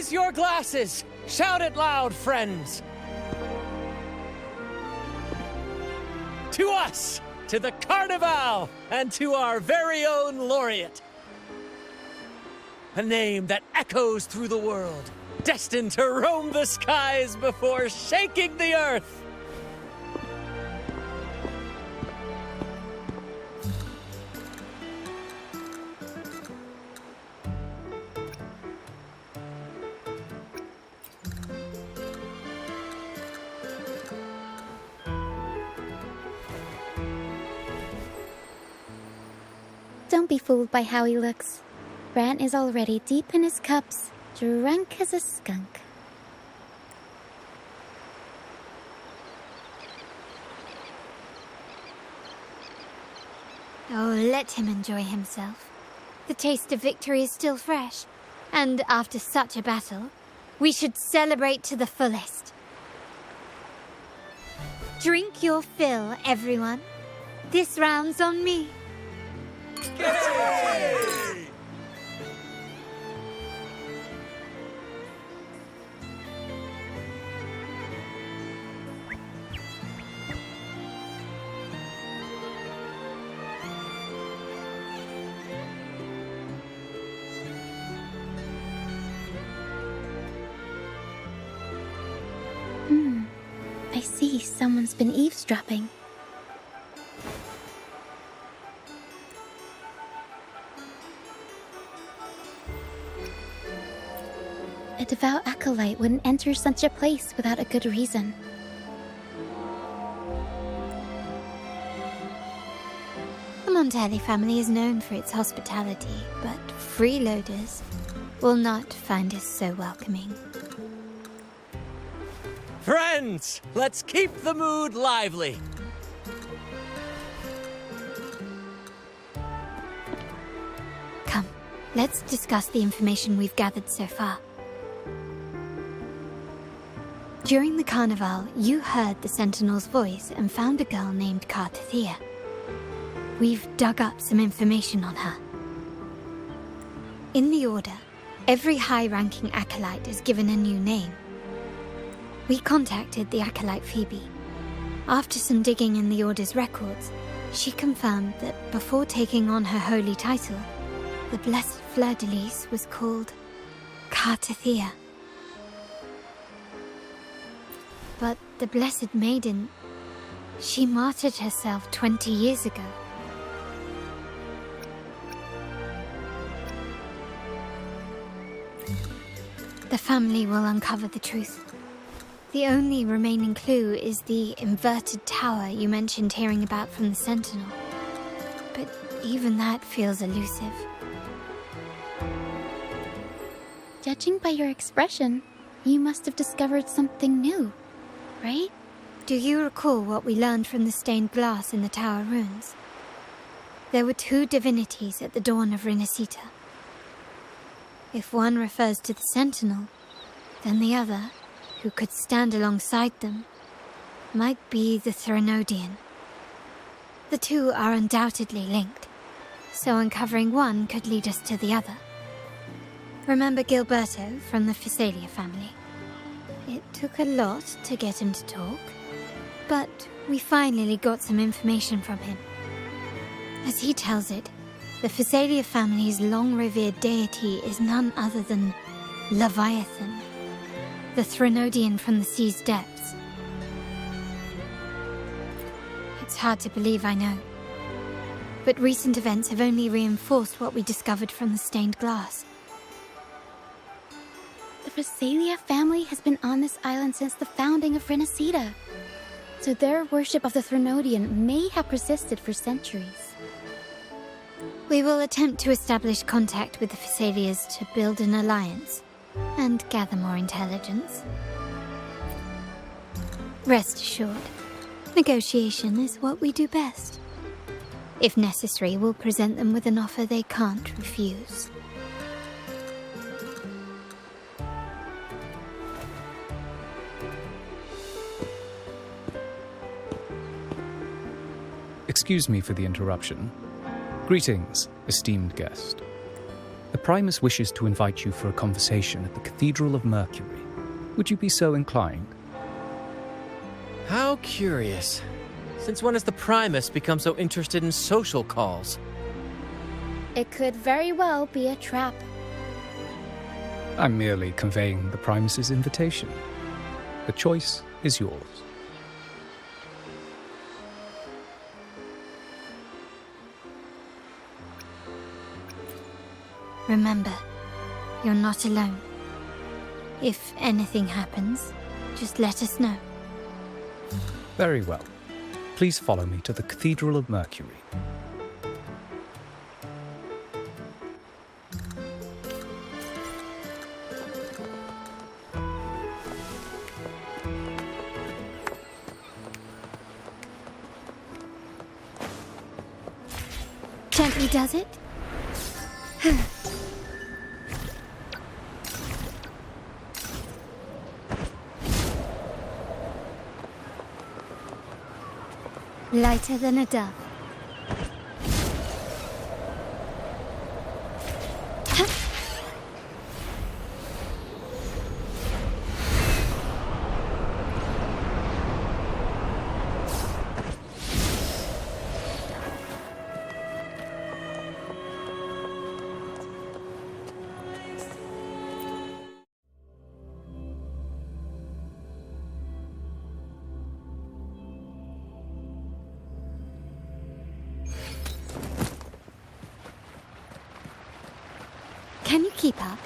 Raise your glasses! Shout it loud, friends! To us! To the Carnival! And to our very own laureate! A name that echoes through the world, destined to roam the skies before shaking the earth! Don't be fooled by how he looks. Bran is already deep in his cups, drunk as a skunk. Oh, let him enjoy himself. The taste of victory is still fresh, and after such a battle, we should celebrate to the fullest. Drink your fill, everyone. This round's on me. Yay! I see someone's been eavesdropping. A devout acolyte wouldn't enter such a place without a good reason. The Montelli family is known for its hospitality, but freeloaders will not find us so welcoming. Friends, let's keep the mood lively. Come, let's discuss the information we've gathered so far. During the carnival, you heard the Sentinel's voice and found a girl named Cartathea. We've dug up some information on her. In the Order, every high-ranking acolyte is given a new name. We contacted the acolyte Phoebe. After some digging in the Order's records, she confirmed that before taking on her holy title, the Blessed Fleur-de-Lis was called Cartathea. But the Blessed Maiden, she martyred herself 20 years ago. The family will uncover the truth. The only remaining clue is the inverted tower you mentioned hearing about from the Sentinel. But even that feels elusive. Judging by your expression, you must have discovered something new, right? Do you recall what we learned from the stained glass in the tower ruins? There were two divinities at the dawn of Renacita. If one refers to the Sentinel, then the other, who could stand alongside them, might be the Threnodian. The two are undoubtedly linked, so uncovering one could lead us to the other. Remember Gilberto from the Phasalia family? It took a lot to get him to talk, but we finally got some information from him. As he tells it, the Phasalia family's long-revered deity is none other than Leviathan, the Threnodian from the sea's depths. It's hard to believe, I know. But recent events have only reinforced what we discovered from the stained glass. The Phasalia family has been on this island since the founding of Renacita. So their worship of the Threnodian may have persisted for centuries. We will attempt to establish contact with the Phasalias to build an alliance and gather more intelligence. Rest assured, negotiation is what we do best. If necessary, we'll present them with an offer they can't refuse. Excuse me for the interruption. Greetings, esteemed guest. The Primus wishes to invite you for a conversation at the Cathedral of Mercury. Would you be so inclined? How curious. Since when has the Primus become so interested in social calls? It could very well be a trap. I'm merely conveying the Primus's invitation. The choice is yours. Remember, you're not alone. If anything happens, just let us know. Very well. Please follow me to the Cathedral of Mercury. Gently does it? Lighter than a dove. Can you keep up?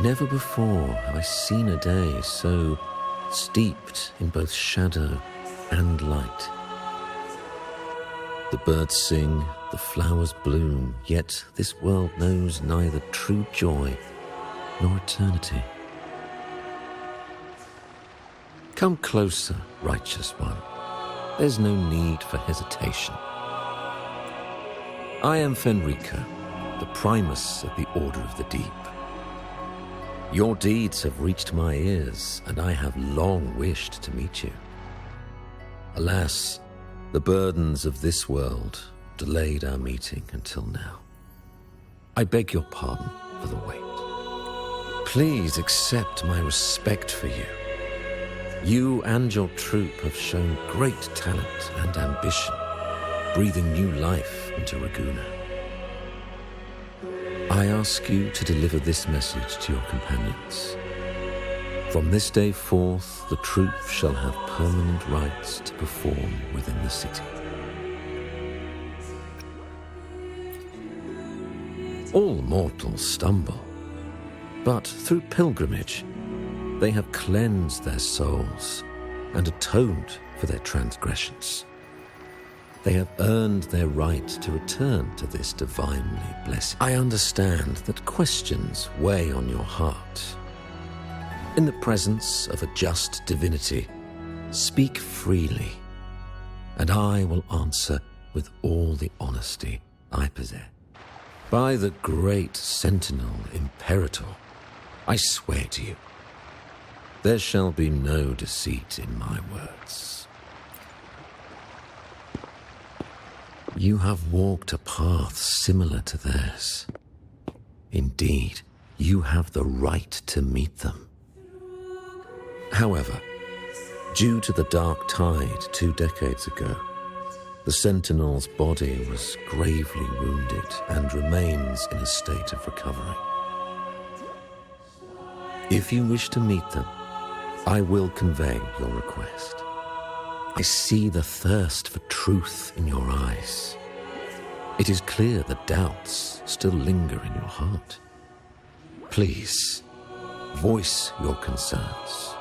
Never before have I seen a day so steeped in both shadow and light. The birds sing, the flowers bloom, yet this world knows neither true joy nor eternity. Come closer, righteous one. There's no need for hesitation. I am Fenrico, the Primus of the Order of the Deep. Your deeds have reached my ears, and I have long wished to meet you. Alas, the burdens of this world delayed our meeting until now. I beg your pardon for the wait. Please accept my respect for you. You and your troop have shown great talent and ambition, breathing new life into Raguna. I ask you to deliver this message to your companions. From this day forth, the troop shall have permanent rights to perform within the city. All mortals stumble, but through pilgrimage, they have cleansed their souls and atoned for their transgressions. They have earned their right to return to this divinely blessed. I understand that questions weigh on your heart. In the presence of a just divinity, speak freely, and I will answer with all the honesty I possess. By the great Sentinel Imperator, I swear to you, there shall be no deceit in my words. You have walked a path similar to theirs. Indeed, you have the right to meet them. However, due to the dark tide 2 decades ago, the Sentinel's body was gravely wounded and remains in a state of recovery. If you wish to meet them, I will convey your request. I see the thirst for truth in your eyes. It is clear that doubts still linger in your heart. Please, voice your concerns.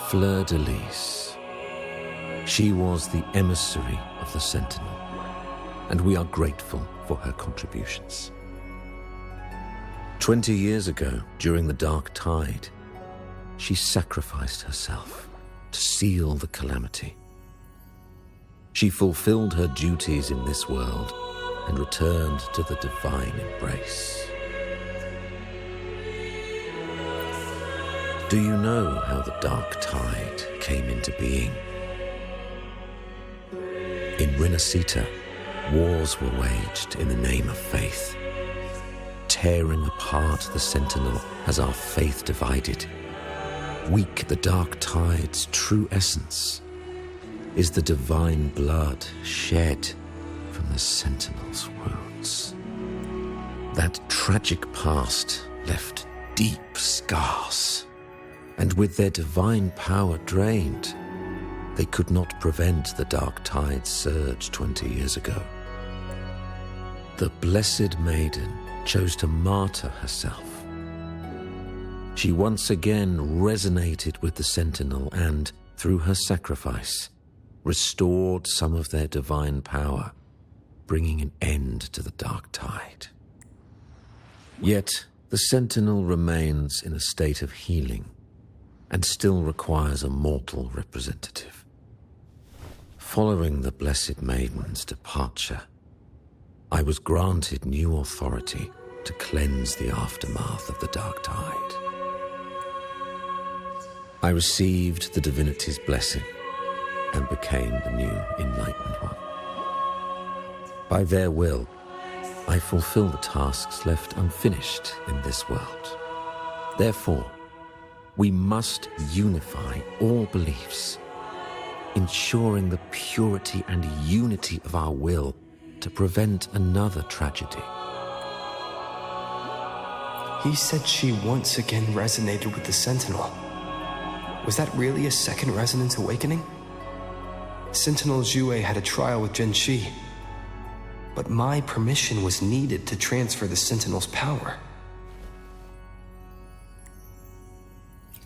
Fleur-de-Lis. She was the emissary of the Sentinel, and we are grateful for her contributions. 20 years ago, during the Dark Tide, she sacrificed herself to seal the calamity. She fulfilled her duties in this world and returned to the divine embrace. Do you know how the Dark Tide came into being? In Renacita, wars were waged in the name of faith, tearing apart the Sentinel as our faith divided. Weak, the Dark Tide's true essence is the divine blood shed from the Sentinel's wounds. That tragic past left deep scars, and with their divine power drained, they could not prevent the Dark Tide's surge 20 years ago. The Blessed Maiden chose to martyr herself. She once again resonated with the Sentinel and, through her sacrifice, restored some of their divine power, bringing an end to the Dark Tide. Yet, the Sentinel remains in a state of healing and still requires a mortal representative. Following the Blessed Maiden's departure, I was granted new authority to cleanse the aftermath of the Dark Tide. I received the divinity's blessing and became the new Enlightened One. By their will, I fulfill the tasks left unfinished in this world. Therefore, we must unify all beliefs, ensuring the purity and unity of our will to prevent another tragedy. He said she once again resonated with the Sentinel. Was that really a second resonance awakening? Sentinel Jue had a trial with Genshi, but my permission was needed to transfer the Sentinel's power.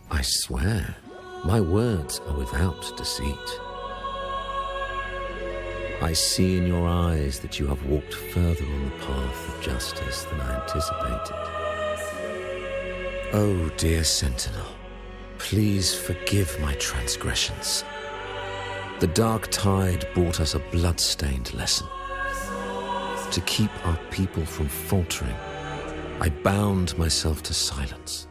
I swear, my words are without deceit. I see in your eyes that you have walked further on the path of justice than I anticipated. Oh, dear Sentinel, please forgive my transgressions. The Dark Tide brought us a blood-stained lesson. To keep our people from faltering, I bound myself to silence,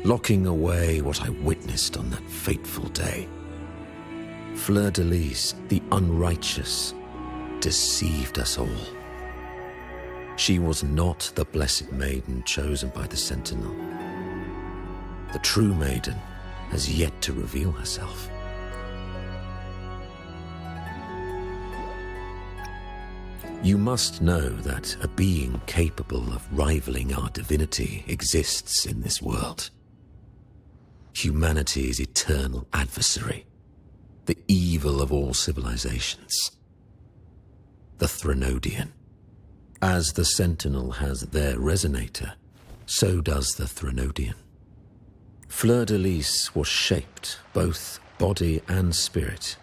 locking away what I witnessed on that fateful day. Fleur-de-Lis, the unrighteous, deceived us all. She was not the Blessed Maiden chosen by the Sentinel. The true maiden has yet to reveal herself. You must know that a being capable of rivaling our divinity exists in this world. Humanity's eternal adversary, the evil of all civilizations, the Threnodian. As the Sentinel has their resonator, so does the Threnodian. Fleur-de-Lis was shaped, both body and spirit,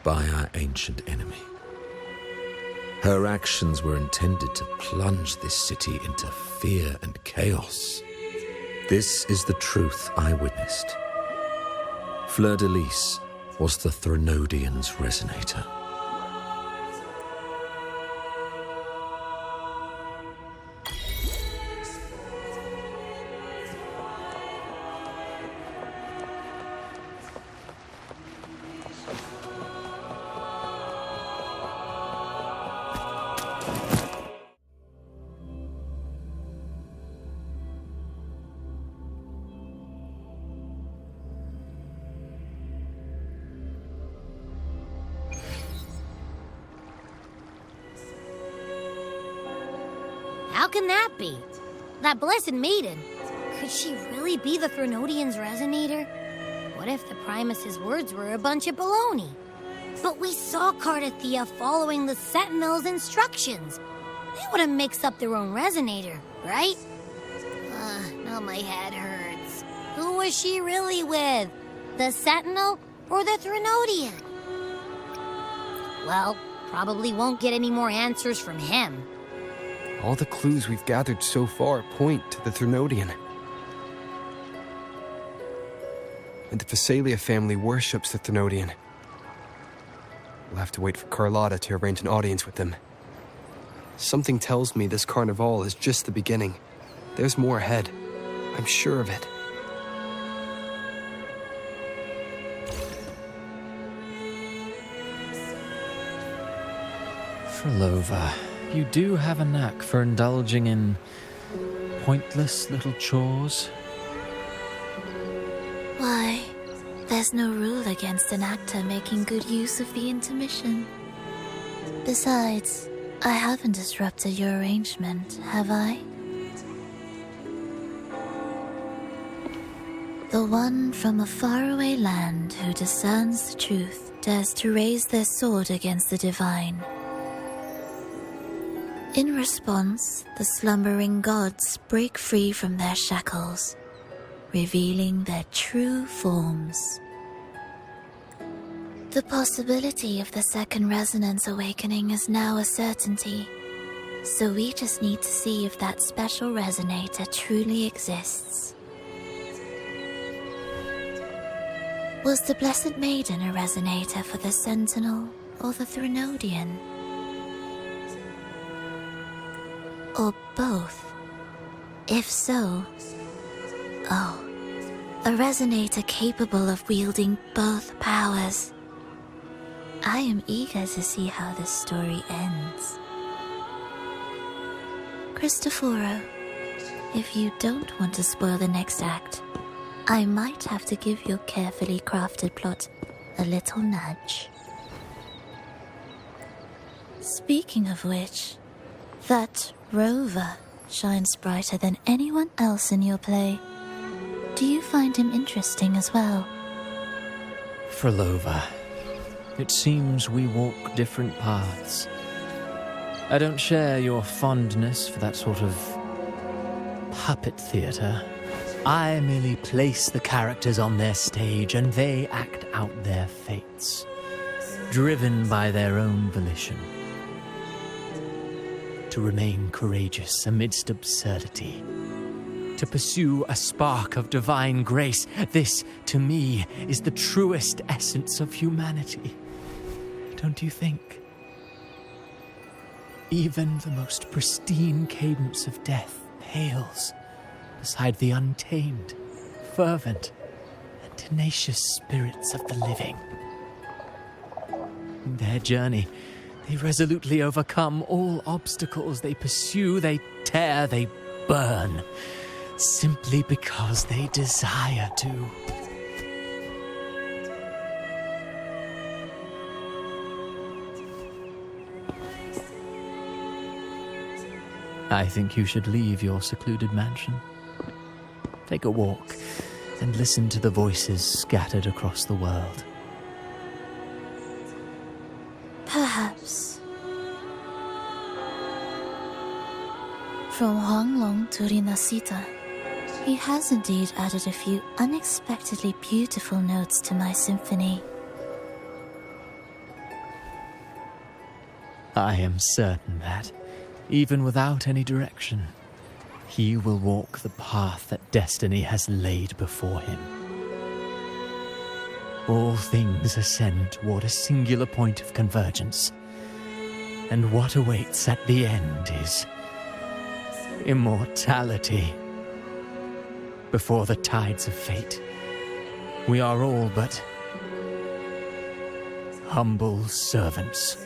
by our ancient enemy. Her actions were intended to plunge this city into fear and chaos. This is the truth I witnessed. Fleur-de-Lis was the Threnodian's resonator. How can that be? That Blessed Maiden, could she really be the Threnodian's resonator? What if the Primus's words were a bunch of baloney? But we saw Cardathea following the Sentinel's instructions. They would have mixed up their own resonator, right? Now my head hurts. Who was she really with? The Sentinel or the Threnodian? Well, probably won't get any more answers from him. All the clues we've gathered so far point to the Threnodian. And the Phasalia family worships the Threnodian. We'll have to wait for Carlotta to arrange an audience with them. Something tells me this carnival is just the beginning. There's more ahead. I'm sure of it. Frolova, you do have a knack for indulging in pointless little chores. Why, there's no rule against an actor making good use of the intermission. Besides, I haven't disrupted your arrangement, have I? The one from a faraway land who discerns the truth dares to raise their sword against the divine. In response, the slumbering gods break free from their shackles, revealing their true forms. The possibility of the second resonance awakening is now a certainty, so we just need to see if that special resonator truly exists. Was the Blessed Maiden a resonator for the Sentinel or the Threnodian? Or both? If so, a resonator capable of wielding both powers. I am eager to see how this story ends. Cristoforo, if you don't want to spoil the next act, I might have to give your carefully crafted plot a little nudge. Speaking of which, that rover shines brighter than anyone else in your play. Do you find him interesting as well? Frolova, it seems we walk different paths. I don't share your fondness for that sort of puppet theatre. I merely place the characters on their stage and they act out their fates, driven by their own volition. To remain courageous amidst absurdity, to pursue a spark of divine grace, this, to me, is the truest essence of humanity. Don't you think? Even the most pristine cadence of death pales beside the untamed, fervent, and tenacious spirits of the living. In their journey, they resolutely overcome all obstacles. They pursue, they tear, they burn, simply because they desire to. I think you should leave your secluded mansion. Take a walk and listen to the voices scattered across the world. Perhaps. From Huanglong to Rinasita, he has indeed added a few unexpectedly beautiful notes to my symphony. I am certain that, even without any direction, he will walk the path that destiny has laid before him. All things ascend toward a singular point of convergence, and what awaits at the end is immortality. Before the tides of fate, we are all but humble servants.